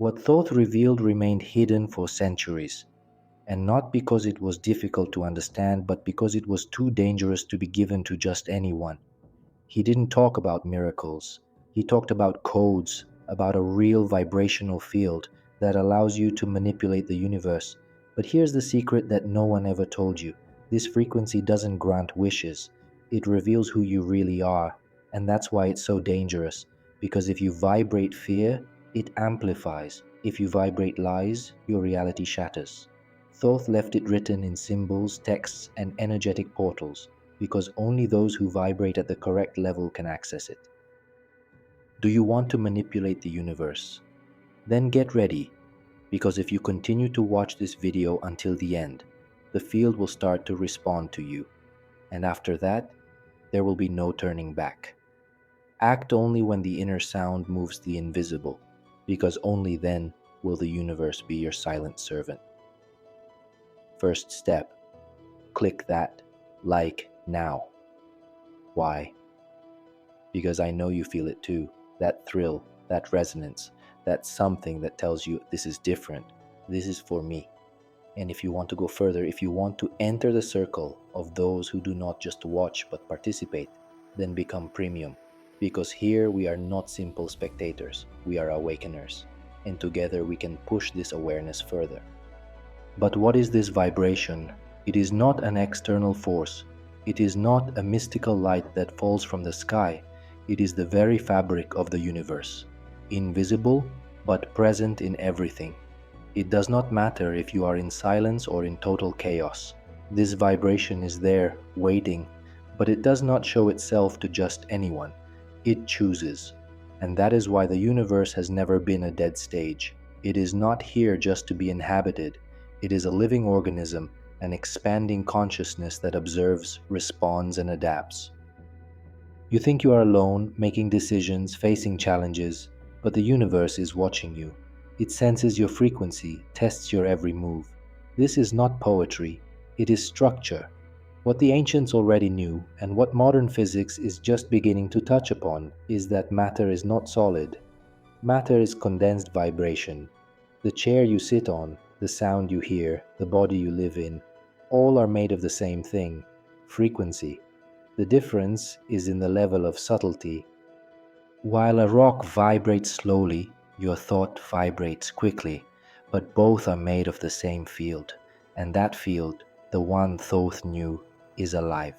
What Thoth revealed remained hidden for centuries, and not because it was difficult to understand, but because it was too dangerous to be given to just anyone. He didn't talk about miracles. He talked about codes, about a real vibrational field that allows you to manipulate the universe. But here's the secret that no one ever told you. This frequency doesn't grant wishes. It reveals who you really are. And that's why it's so dangerous. Because if you vibrate fear, it amplifies. If you vibrate lies, your reality shatters. Thoth left it written in symbols, texts, and energetic portals, because only those who vibrate at the correct level can access it. Do you want to manipulate the universe? Then get ready, because if you continue to watch this video until the end, the field will start to respond to you, and after that, there will be no turning back. Act only when the inner sound moves the invisible, because only then will the universe be your silent servant. First step, click that like now. Why? Because I know you feel it too. That thrill, that resonance, that something that tells you this is different, this is for me. And if you want to go further, if you want to enter the circle of those who do not just watch but participate, then become premium. Because here we are not simple spectators, we are awakeners. And together we can push this awareness further. But what is this vibration? It is not an external force. It is not a mystical light that falls from the sky. It is the very fabric of the universe, invisible but present in everything. It does not matter if you are in silence or in total chaos. This vibration is there, waiting, but it does not show itself to just anyone. It chooses. And that is why the universe has never been a dead stage. It is not here just to be inhabited. It is a living organism, an expanding consciousness that observes, responds, and adapts. You think you are alone, making decisions, facing challenges, but the universe is watching you. It senses your frequency, tests your every move. This is not poetry, it is structure. What the ancients already knew, and what modern physics is just beginning to touch upon, is that matter is not solid. Matter is condensed vibration. The chair you sit on, the sound you hear, the body you live in, all are made of the same thing, frequency. The difference is in the level of subtlety. While a rock vibrates slowly, your thought vibrates quickly, but both are made of the same field. And that field, the one Thoth knew, is alive.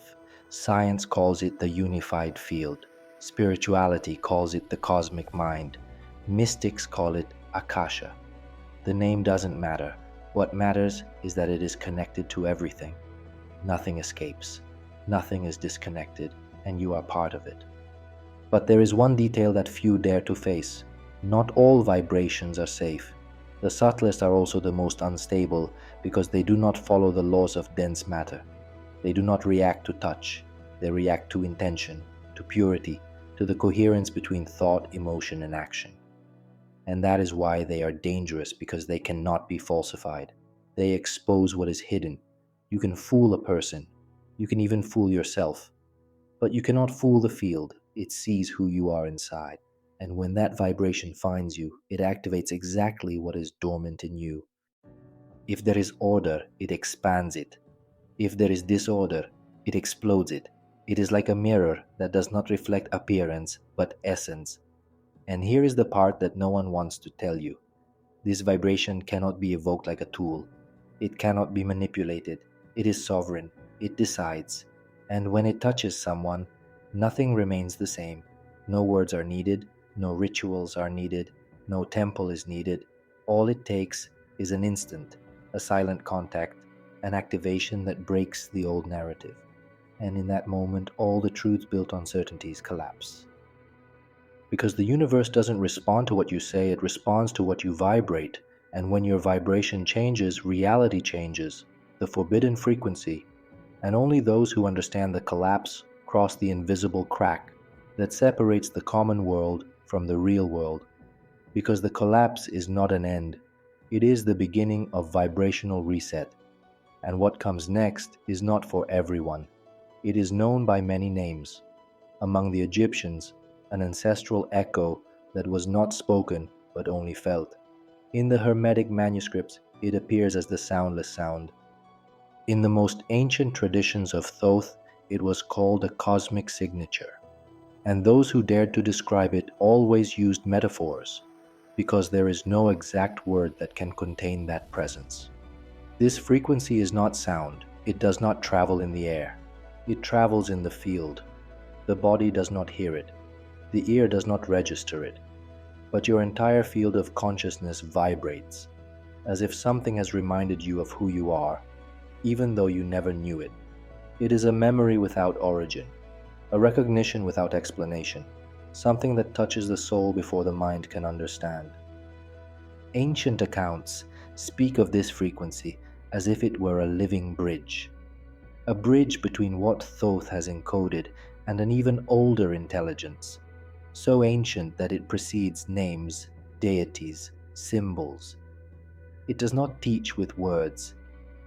Science calls it the unified field. Spirituality calls it the cosmic mind. Mystics call it Akasha. The name doesn't matter. What matters is that it is connected to everything. Nothing escapes. Nothing is disconnected, and you are part of it. But there is one detail that few dare to face. Not all vibrations are safe. The subtlest are also the most unstable because they do not follow the laws of dense matter. They do not react to touch. They react to intention, to purity, to the coherence between thought, emotion, and action. And that is why they are dangerous, because they cannot be falsified. They expose what is hidden. You can fool a person. You can even fool yourself. But you cannot fool the field. It sees who you are inside. And when that vibration finds you, it activates exactly what is dormant in you. If there is order, it expands it. If there is disorder, it explodes it. It is like a mirror that does not reflect appearance, but essence. And here is the part that no one wants to tell you. This vibration cannot be evoked like a tool. It cannot be manipulated. It is sovereign. It decides. And when it touches someone, nothing remains the same. No words are needed. No rituals are needed. No temple is needed. All it takes is an instant, a silent contact, an activation that breaks the old narrative. And in that moment, all the truths built on certainties collapse. Because the universe doesn't respond to what you say, it responds to what you vibrate. And when your vibration changes, reality changes, the forbidden frequency. And only those who understand the collapse cross the invisible crack that separates the common world from the real world. Because the collapse is not an end, it is the beginning of vibrational reset. And what comes next is not for everyone. It is known by many names. Among the Egyptians, an ancestral echo that was not spoken but only felt. In the hermetic manuscripts, it appears as the soundless sound. In the most ancient traditions of Thoth, it was called a cosmic signature. And those who dared to describe it always used metaphors, because there is no exact word that can contain that presence. This frequency is not sound, it does not travel in the air. It travels in the field. The body does not hear it, the ear does not register it, but your entire field of consciousness vibrates, as if something has reminded you of who you are, even though you never knew it. It is a memory without origin, a recognition without explanation, something that touches the soul before the mind can understand. Ancient accounts speak of this frequency as if it were a living bridge, a bridge between what Thoth has encoded and an even older intelligence, so ancient that it precedes names, deities, symbols. It does not teach with words,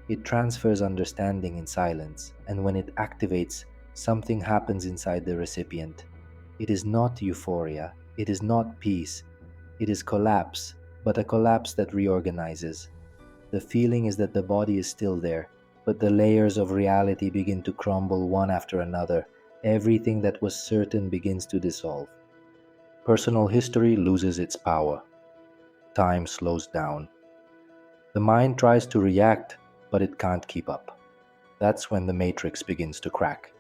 it transfers understanding in silence, and when it activates, something happens inside the recipient. It is not euphoria, it is not peace, it is collapse, but a collapse that reorganizes. The feeling is that the body is still there, but the layers of reality begin to crumble one after another. Everything that was certain begins to dissolve. Personal history loses its power. Time slows down. The mind tries to react, but it can't keep up. That's when the matrix begins to crack.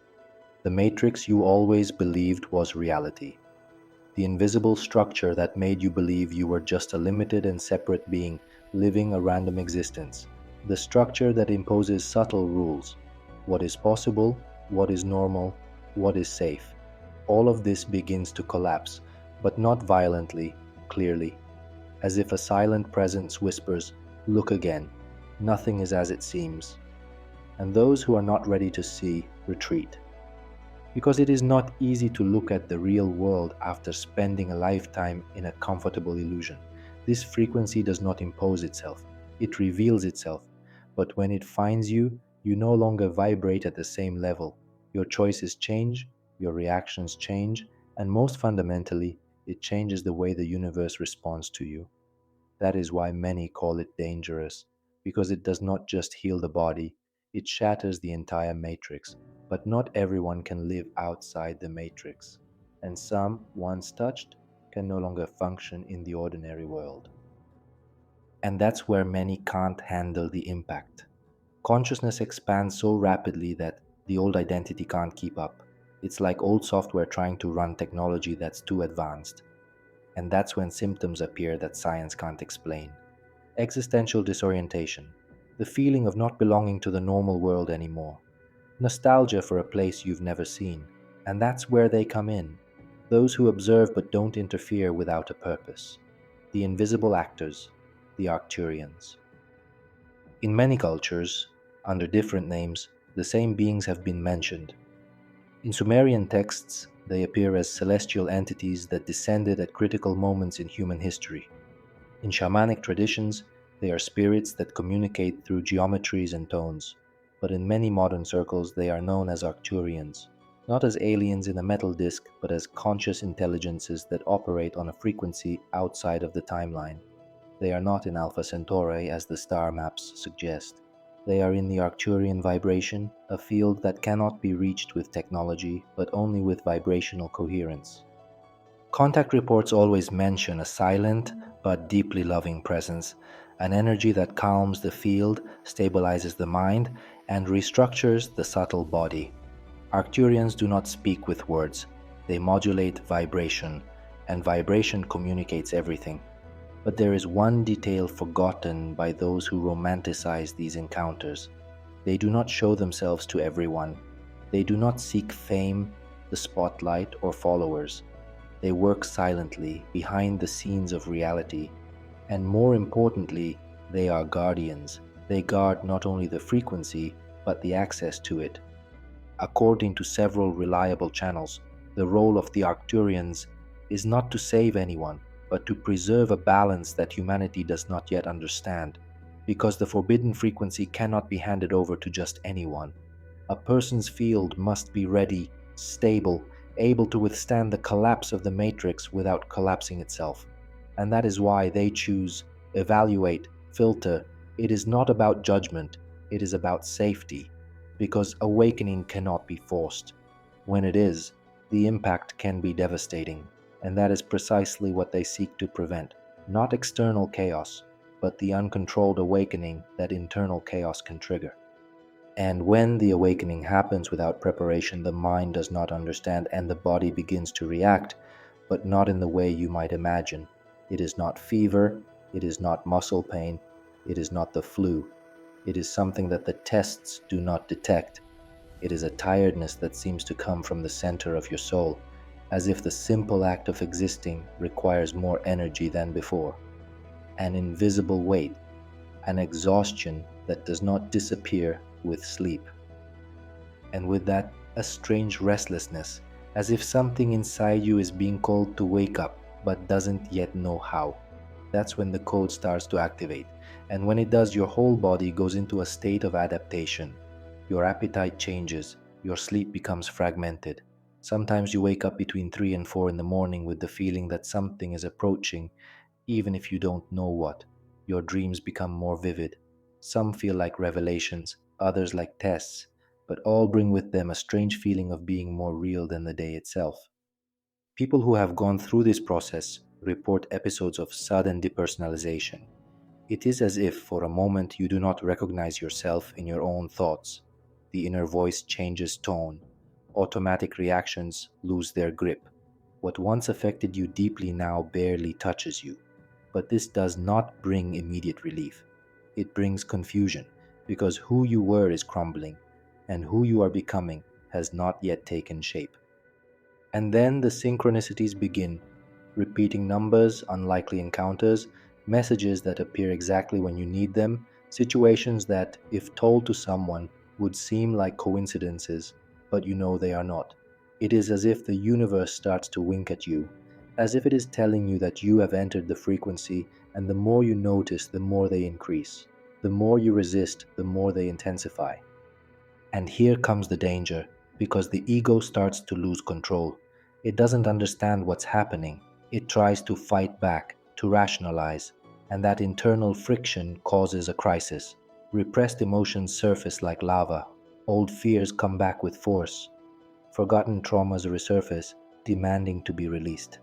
The matrix you always believed was reality. The invisible structure that made you believe you were just a limited and separate being living a random existence. The structure that imposes subtle rules. What is possible, what is normal, what is safe. All of this begins to collapse, but not violently, clearly. As if a silent presence whispers, "Look again. Nothing is as it seems." And those who are not ready to see retreat. Because it is not easy to look at the real world after spending a lifetime in a comfortable illusion. This frequency does not impose itself, it reveals itself. But when it finds you, you no longer vibrate at the same level. Your choices change, your reactions change, and most fundamentally, it changes the way the universe responds to you. That is why many call it dangerous, because it does not just heal the body, it shatters the entire matrix. But not everyone can live outside the matrix, and some, once touched, can no longer function in the ordinary world. And that's where many can't handle the impact. Consciousness expands so rapidly that the old identity can't keep up. It's like old software trying to run technology that's too advanced. And that's when symptoms appear that science can't explain. Existential disorientation, the feeling of not belonging to the normal world anymore, nostalgia for a place you've never seen, and that's where they come in. Those who observe but don't interfere without a purpose. The invisible actors, the Arcturians. In many cultures, under different names, the same beings have been mentioned. In Sumerian texts, they appear as celestial entities that descended at critical moments in human history. In shamanic traditions, they are spirits that communicate through geometries and tones, but in many modern circles they are known as Arcturians, not as aliens in a metal disk, but as conscious intelligences that operate on a frequency outside of the timeline. They are not in Alpha Centauri as the star maps suggest. They are in the Arcturian vibration, a field that cannot be reached with technology, but only with vibrational coherence. Contact reports always mention a silent but deeply loving presence, an energy that calms the field, stabilizes the mind, and restructures the subtle body. Arcturians do not speak with words, they modulate vibration, and vibration communicates everything. But there is one detail forgotten by those who romanticize these encounters. They do not show themselves to everyone. They do not seek fame, the spotlight, or followers. They work silently behind the scenes of reality, and more importantly, they are guardians. They guard not only the frequency, but the access to it. According to several reliable channels, the role of the Arcturians is not to save anyone, but to preserve a balance that humanity does not yet understand, because the forbidden frequency cannot be handed over to just anyone. A person's field must be ready, stable, able to withstand the collapse of the matrix without collapsing itself. And that is why they choose evaluate, filter. It is not about judgment, it is about safety, because awakening cannot be forced. When it is, the impact can be devastating, and that is precisely what they seek to prevent. Not external chaos, but the uncontrolled awakening that internal chaos can trigger. And when the awakening happens without preparation, the mind does not understand and the body begins to react, but not in the way you might imagine. It is not fever, it is not muscle pain, it is not the flu. It is something that the tests do not detect. It is a tiredness that seems to come from the center of your soul, as if the simple act of existing requires more energy than before. An invisible weight, an exhaustion that does not disappear with sleep. And with that, a strange restlessness, as if something inside you is being called to wake up but doesn't yet know how. That's when the code starts to activate. And when it does, your whole body goes into a state of adaptation. Your appetite changes, your sleep becomes fragmented. Sometimes you wake up between 3 and 4 in the morning with the feeling that something is approaching, even if you don't know what. Your dreams become more vivid. Some feel like revelations, others like tests, but all bring with them a strange feeling of being more real than the day itself. People who have gone through this process report episodes of sudden depersonalization. It is as if for a moment you do not recognize yourself in your own thoughts. The inner voice changes tone. Automatic reactions lose their grip. What once affected you deeply now barely touches you. But this does not bring immediate relief. It brings confusion, because who you were is crumbling, and who you are becoming has not yet taken shape. And then the synchronicities begin, repeating numbers, unlikely encounters, messages that appear exactly when you need them, situations that, if told to someone, would seem like coincidences, but you know they are not. It is as if the universe starts to wink at you, as if it is telling you that you have entered the frequency, and the more you notice, the more they increase. The more you resist, the more they intensify. And here comes the danger, because the ego starts to lose control. It doesn't understand what's happening. It tries to fight back, to rationalize, and that internal friction causes a crisis. Repressed emotions surface like lava. Old fears come back with force. Forgotten traumas resurface, demanding to be released.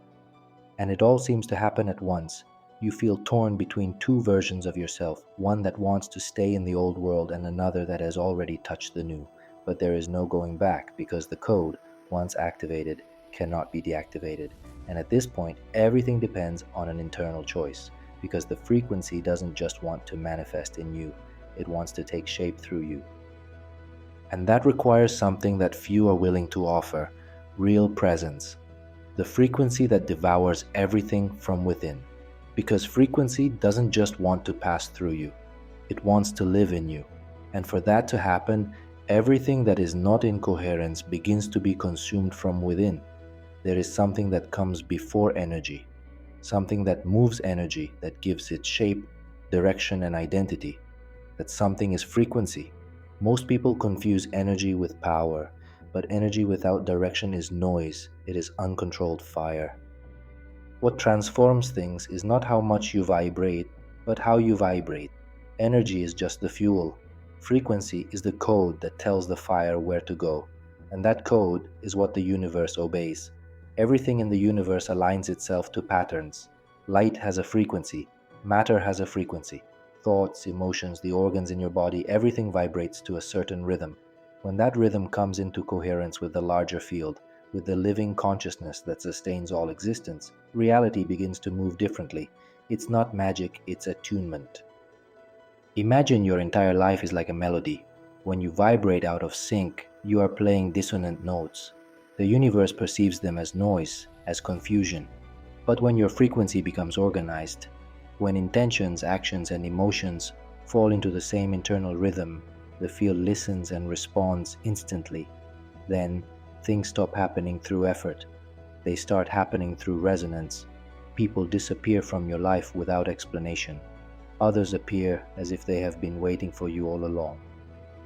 And it all seems to happen at once. You feel torn between two versions of yourself, one that wants to stay in the old world and another that has already touched the new. But there is no going back because the code, once activated, cannot be deactivated. And at this point, everything depends on an internal choice because the frequency doesn't just want to manifest in you, it wants to take shape through you. And that requires something that few are willing to offer: real presence. The frequency that devours everything from within. Because frequency doesn't just want to pass through you, it wants to live in you. And for that to happen, everything that is not in coherence begins to be consumed from within. There is something that comes before energy, something that moves energy, that gives it shape, direction, and identity. That something is frequency. Most people confuse energy with power, but energy without direction is noise, it is uncontrolled fire. What transforms things is not how much you vibrate, but how you vibrate. Energy is just the fuel. Frequency is the code that tells the fire where to go. And that code is what the universe obeys. Everything in the universe aligns itself to patterns. Light has a frequency. Matter has a frequency. Thoughts, emotions, the organs in your body, everything vibrates to a certain rhythm. When that rhythm comes into coherence with the larger field, with the living consciousness that sustains all existence, reality begins to move differently. It's not magic, it's attunement. Imagine your entire life is like a melody. When you vibrate out of sync, you are playing dissonant notes. The universe perceives them as noise, as confusion. But when your frequency becomes organized, when intentions, actions, and emotions fall into the same internal rhythm, the field listens and responds instantly. Then, things stop happening through effort. They start happening through resonance. People disappear from your life without explanation. Others appear as if they have been waiting for you all along.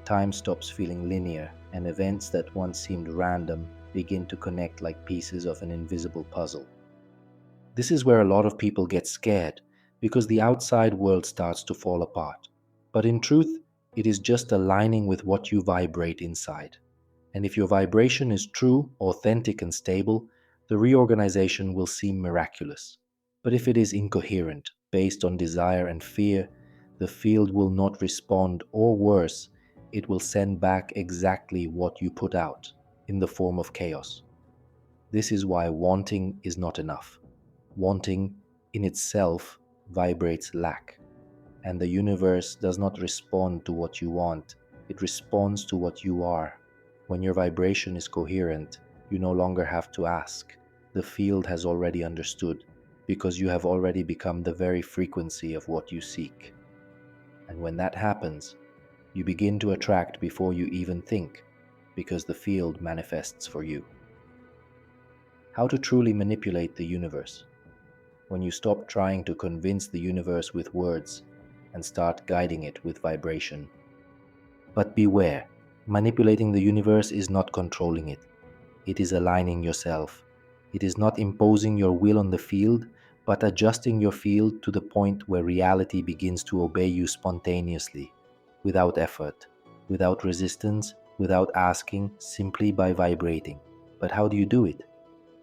Time stops feeling linear, and events that once seemed random begin to connect like pieces of an invisible puzzle. This is where a lot of people get scared, because the outside world starts to fall apart. But in truth, it is just aligning with what you vibrate inside. And if your vibration is true, authentic, and stable, the reorganization will seem miraculous. But if it is incoherent, based on desire and fear, the field will not respond, or worse, it will send back exactly what you put out in the form of chaos. This is why wanting is not enough. Wanting in itself vibrates lack, and the universe does not respond to what you want, it responds to what you are. When your vibration is coherent, you no longer have to ask. The field has already understood, because you have already become the very frequency of what you seek. And when that happens, you begin to attract before you even think, because the field manifests for you. How to truly manipulate the universe? When you stop trying to convince the universe with words and start guiding it with vibration. But beware, manipulating the universe is not controlling it. It is aligning yourself. It is not imposing your will on the field, but adjusting your field to the point where reality begins to obey you spontaneously, without effort, without resistance, without asking, simply by vibrating. But how do you do it?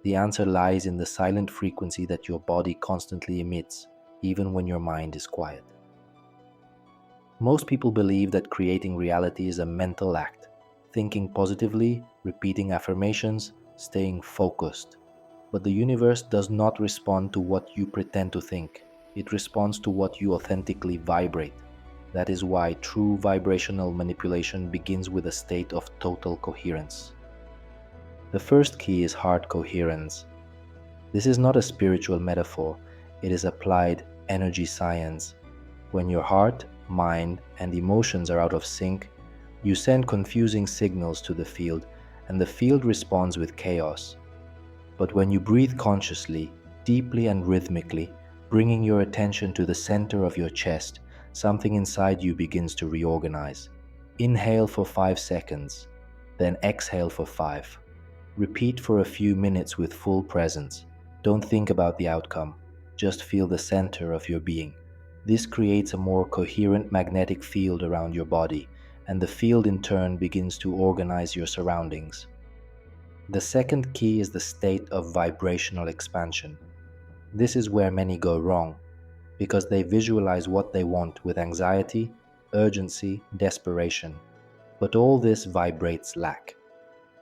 The answer lies in the silent frequency that your body constantly emits, even when your mind is quiet. Most people believe that creating reality is a mental act, thinking positively, repeating affirmations, staying focused. But the universe does not respond to what you pretend to think. It responds to what you authentically vibrate. That is why true vibrational manipulation begins with a state of total coherence. The first key is heart coherence. This is not a spiritual metaphor, it is applied energy science. When your heart, mind, and emotions are out of sync, you send confusing signals to the field, and the field responds with chaos. But when you breathe consciously, deeply and rhythmically, bringing your attention to the center of your chest, something inside you begins to reorganize. Inhale for 5 seconds, then exhale for 5. Repeat for a few minutes with full presence. Don't think about the outcome, just feel the center of your being. This creates a more coherent magnetic field around your body, and the field in turn begins to organize your surroundings. The second key is the state of vibrational expansion. This is where many go wrong, because they visualize what they want with anxiety, urgency, desperation. But all this vibrates lack.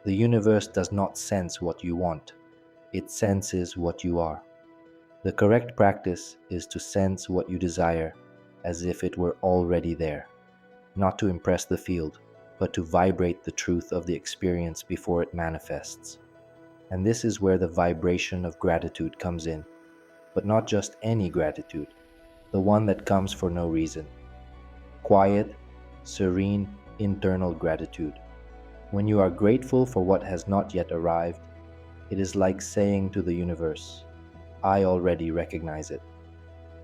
The universe does not sense what you want, it senses what you are. The correct practice is to sense what you desire as if it were already there, not to impress the field, but to vibrate the truth of the experience before it manifests. And this is where the vibration of gratitude comes in, but not just any gratitude, the one that comes for no reason. Quiet, serene, internal gratitude. When you are grateful for what has not yet arrived, it is like saying to the universe, I already recognize it.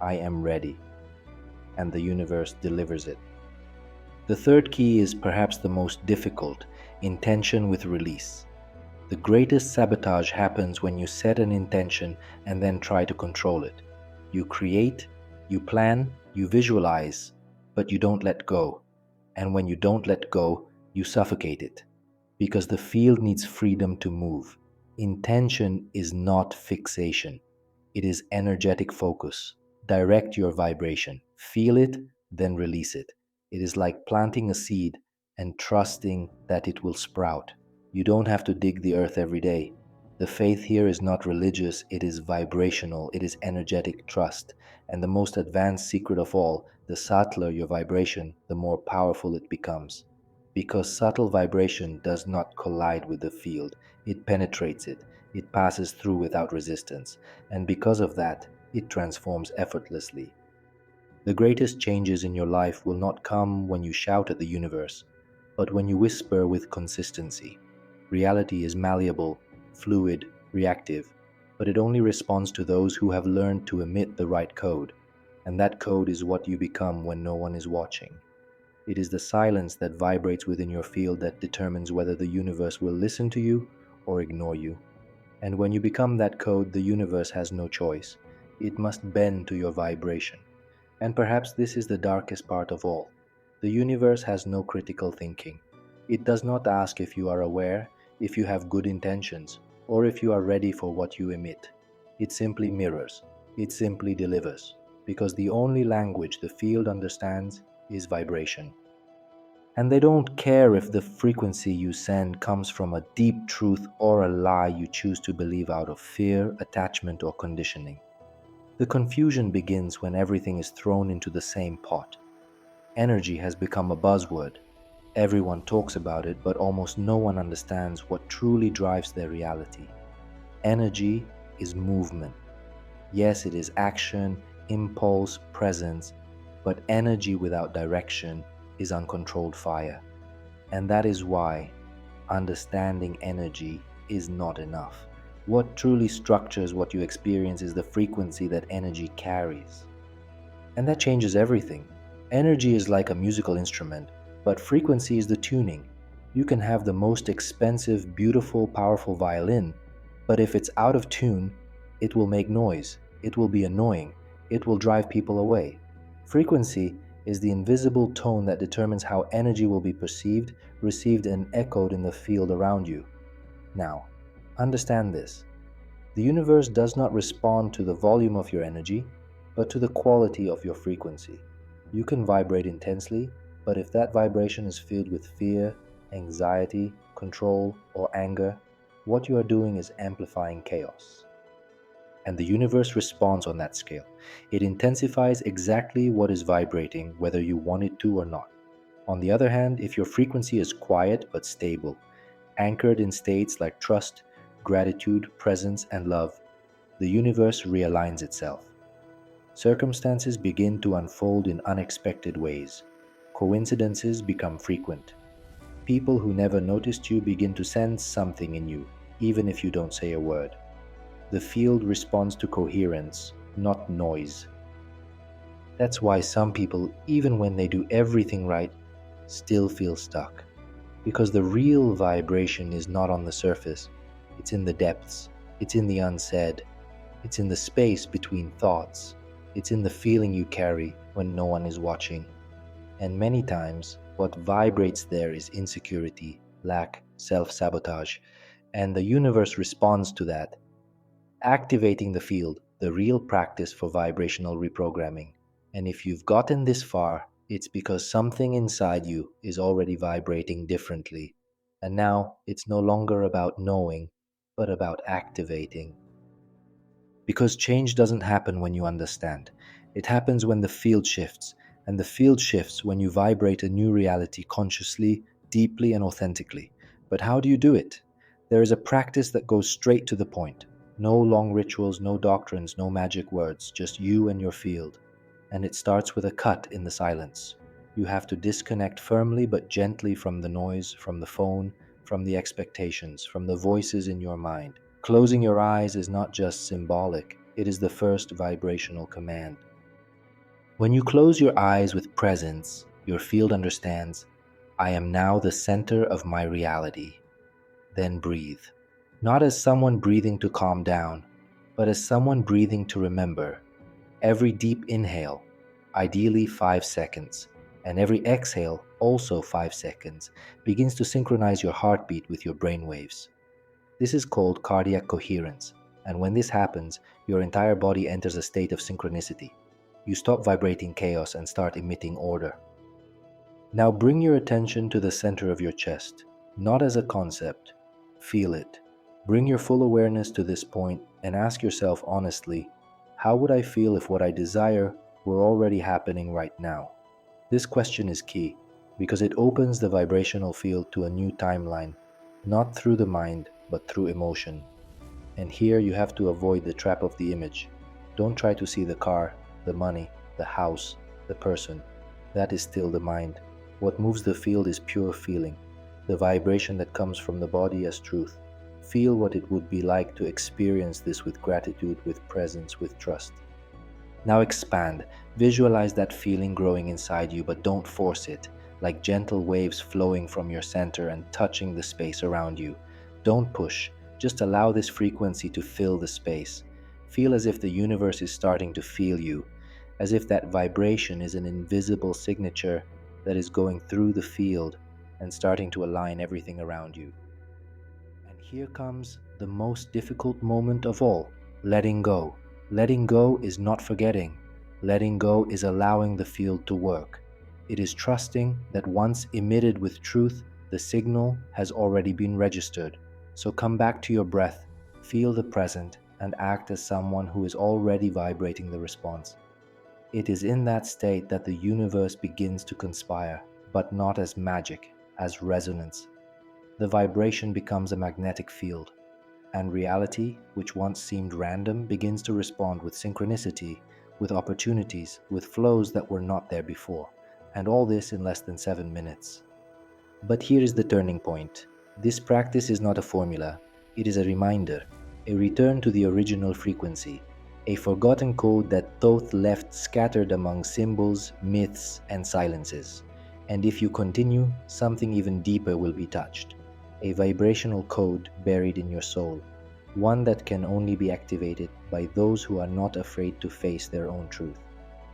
I am ready. And the universe delivers it. The third key is perhaps the most difficult, intention with release. The greatest sabotage happens when you set an intention and then try to control it. You create, you plan, you visualize, but you don't let go. And when you don't let go, you suffocate it. Because the field needs freedom to move. Intention is not fixation. It is energetic focus. Direct your vibration. Feel it, then release it. It is like planting a seed and trusting that it will sprout. You don't have to dig the earth every day. The faith here is not religious, it is vibrational, it is energetic trust. And the most advanced secret of all, the subtler your vibration, the more powerful it becomes. Because subtle vibration does not collide with the field, it penetrates it, it passes through without resistance, and because of that, it transforms effortlessly. The greatest changes in your life will not come when you shout at the universe, but when you whisper with consistency. Reality is malleable, fluid, reactive, but it only responds to those who have learned to emit the right code, and that code is what you become when no one is watching. It is the silence that vibrates within your field that determines whether the universe will listen to you or ignore you. And when you become that code, the universe has no choice. It must bend to your vibration. And perhaps this is the darkest part of all. The universe has no critical thinking. It does not ask if you are aware, if you have good intentions, or if you are ready for what you emit. It simply mirrors. It simply delivers. Because the only language the field understands is vibration. And they don't care if the frequency you send comes from a deep truth or a lie you choose to believe out of fear, attachment, or conditioning. The confusion begins when everything is thrown into the same pot. Energy has become a buzzword. Everyone talks about it, but almost no one understands what truly drives their reality. Energy is movement. Yes, it is action, impulse, presence, but energy without direction is uncontrolled fire. And that is why understanding energy is not enough. What truly structures what you experience is the frequency that energy carries. And that changes everything. Energy is like a musical instrument, but frequency is the tuning. You can have the most expensive, beautiful, powerful violin, but if it's out of tune, it will make noise, it will be annoying, it will drive people away. Frequency is the invisible tone that determines how energy will be perceived, received, and echoed in the field around you. Now, understand this. The universe does not respond to the volume of your energy, but to the quality of your frequency. You can vibrate intensely, but if that vibration is filled with fear, anxiety, control, or anger, what you are doing is amplifying chaos. And the universe responds on that scale. It intensifies exactly what is vibrating, whether you want it to or not. On the other hand, if your frequency is quiet but stable, anchored in states like trust, gratitude, presence, and love, the universe realigns itself. Circumstances begin to unfold in unexpected ways. Coincidences become frequent. People who never noticed you begin to sense something in you, even if you don't say a word. The field responds to coherence, not noise. That's why some people, even when they do everything right, still feel stuck. Because the real vibration is not on the surface, it's in the depths, it's in the unsaid, it's in the space between thoughts, it's in the feeling you carry when no one is watching. And many times, what vibrates there is insecurity, lack, self sabotage, and the universe responds to that, activating the field, the real practice for vibrational reprogramming. And if you've gotten this far, it's because something inside you is already vibrating differently. And now it's no longer about knowing, but about activating. Because change doesn't happen when you understand. It happens when the field shifts, and the field shifts when you vibrate a new reality consciously, deeply, and authentically. But how do you do it? There is a practice that goes straight to the point. No long rituals, no doctrines, no magic words, just you and your field. And it starts with a cut in the silence. You have to disconnect firmly but gently from the noise, from the phone, from the expectations, from the voices in your mind. Closing your eyes is not just symbolic, it is the first vibrational command. When you close your eyes with presence, your field understands, I am now the center of my reality. Then breathe. Not as someone breathing to calm down, but as someone breathing to remember. Every deep inhale, ideally 5 seconds, and every exhale, also 5 seconds, begins to synchronize your heartbeat with your brain waves. This is called cardiac coherence, and when this happens, your entire body enters a state of synchronicity. You stop vibrating chaos and start emitting order. Now bring your attention to the center of your chest, not as a concept. Feel it. Bring your full awareness to this point and ask yourself honestly, how would I feel if what I desire were already happening right now? This question is key because it opens the vibrational field to a new timeline, not through the mind, but through emotion. And here you have to avoid the trap of the image. Don't try to see the car, the money, the house, the person. That is still the mind. What moves the field is pure feeling, the vibration that comes from the body as truth. Feel what it would be like to experience this with gratitude, with presence, with trust. Now expand. Visualize that feeling growing inside you, but don't force it, like gentle waves flowing from your center and touching the space around you. Don't push. Just allow this frequency to fill the space. Feel as if the universe is starting to feel you, as if that vibration is an invisible signature that is going through the field and starting to align everything around you. And here comes the most difficult moment of all: letting go. Letting go is not forgetting. Letting go is allowing the field to work. It is trusting that once emitted with truth, the signal has already been registered. So come back to your breath, feel the present, and act as someone who is already vibrating the response. It is in that state that the universe begins to conspire, but not as magic, as resonance. The vibration becomes a magnetic field, and reality, which once seemed random, begins to respond with synchronicity, with opportunities, with flows that were not there before, and all this in less than 7 minutes. But here is the turning point. This practice is not a formula, it is a reminder, a return to the original frequency, a forgotten code that Thoth left scattered among symbols, myths, and silences. And if you continue, something even deeper will be touched, a vibrational code buried in your soul, one that can only be activated by those who are not afraid to face their own truth.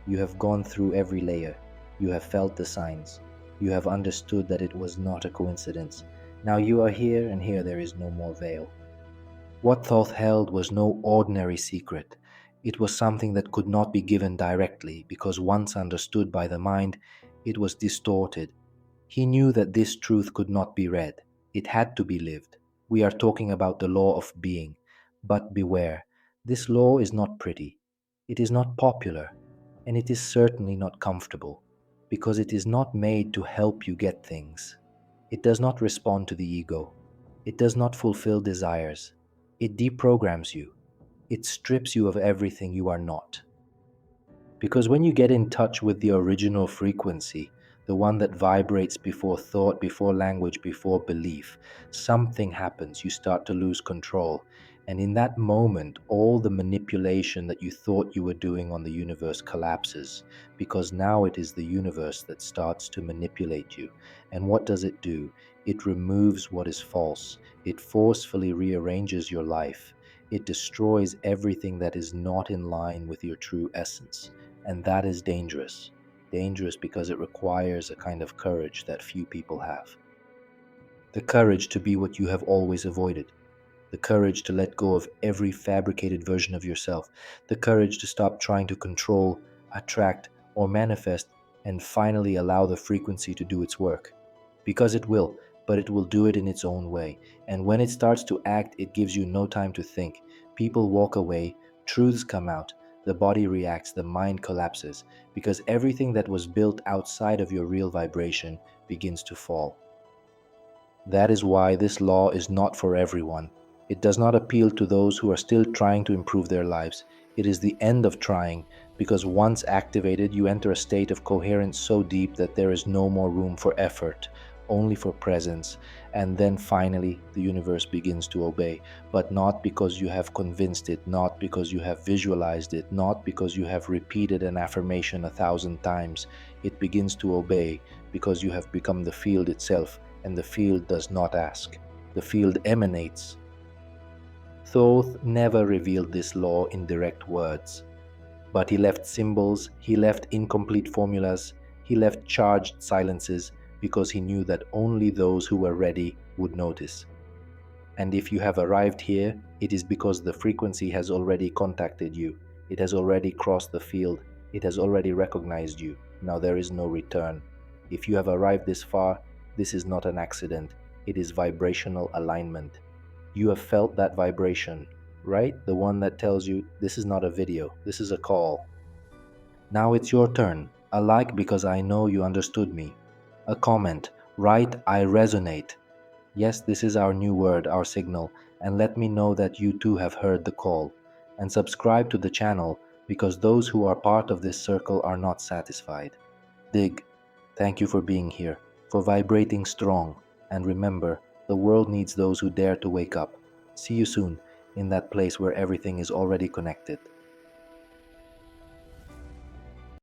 You have gone through every layer, you have felt the signs, you have understood that it was not a coincidence. Now you are here, and here there is no more veil. What Thoth held was no ordinary secret. It was something that could not be given directly, because once understood by the mind, it was distorted. He knew that this truth could not be read. It had to be lived. We are talking about the law of being. But beware, this law is not pretty. It is not popular. And it is certainly not comfortable, because it is not made to help you get things. It does not respond to the ego. It does not fulfill desires. It deprograms you. It strips you of everything you are not. Because when you get in touch with the original frequency, the one that vibrates before thought, before language, before belief, something happens. You start to lose control. And in that moment, all the manipulation that you thought you were doing on the universe collapses, because now it is the universe that starts to manipulate you. And what does it do? It removes what is false. It forcefully rearranges your life. It destroys everything that is not in line with your true essence. And that is dangerous. Dangerous because it requires a kind of courage that few people have. The courage to be what you have always avoided. The courage to let go of every fabricated version of yourself. The courage to stop trying to control, attract, or manifest, and finally allow the frequency to do its work. Because it will, but it will do it in its own way. And when it starts to act, it gives you no time to think. People walk away, truths come out, the body reacts, the mind collapses, because everything that was built outside of your real vibration begins to fall. That is why this law is not for everyone. It does not appeal to those who are still trying to improve their lives. It is the end of trying, because once activated, you enter a state of coherence so deep that there is no more room for effort, only for presence. And then finally, the universe begins to obey, but not because you have convinced it, not because you have visualized it, not because you have repeated an affirmation 1,000 times. It begins to obey because you have become the field itself. And the field does not ask. The field emanates. Thoth never revealed this law in direct words, but he left symbols, he left incomplete formulas, he left charged silences, because he knew that only those who were ready would notice. And if you have arrived here, it is because the frequency has already contacted you. It has already crossed the field. It has already recognized you. Now there is no return. If you have arrived this far, this is not an accident. It is vibrational alignment. You have felt that vibration, right? The one that tells you this is not a video, this is a call. Now it's your turn. A like because I know you understood me. A comment. Write I resonate. Yes, this is our new word, our signal, and let me know that you too have heard the call. And subscribe to the channel, because those who are part of this circle are not satisfied. Dig. Thank you for being here, for vibrating strong, and remember, the world needs those who dare to wake up. See you soon, in that place where everything is already connected.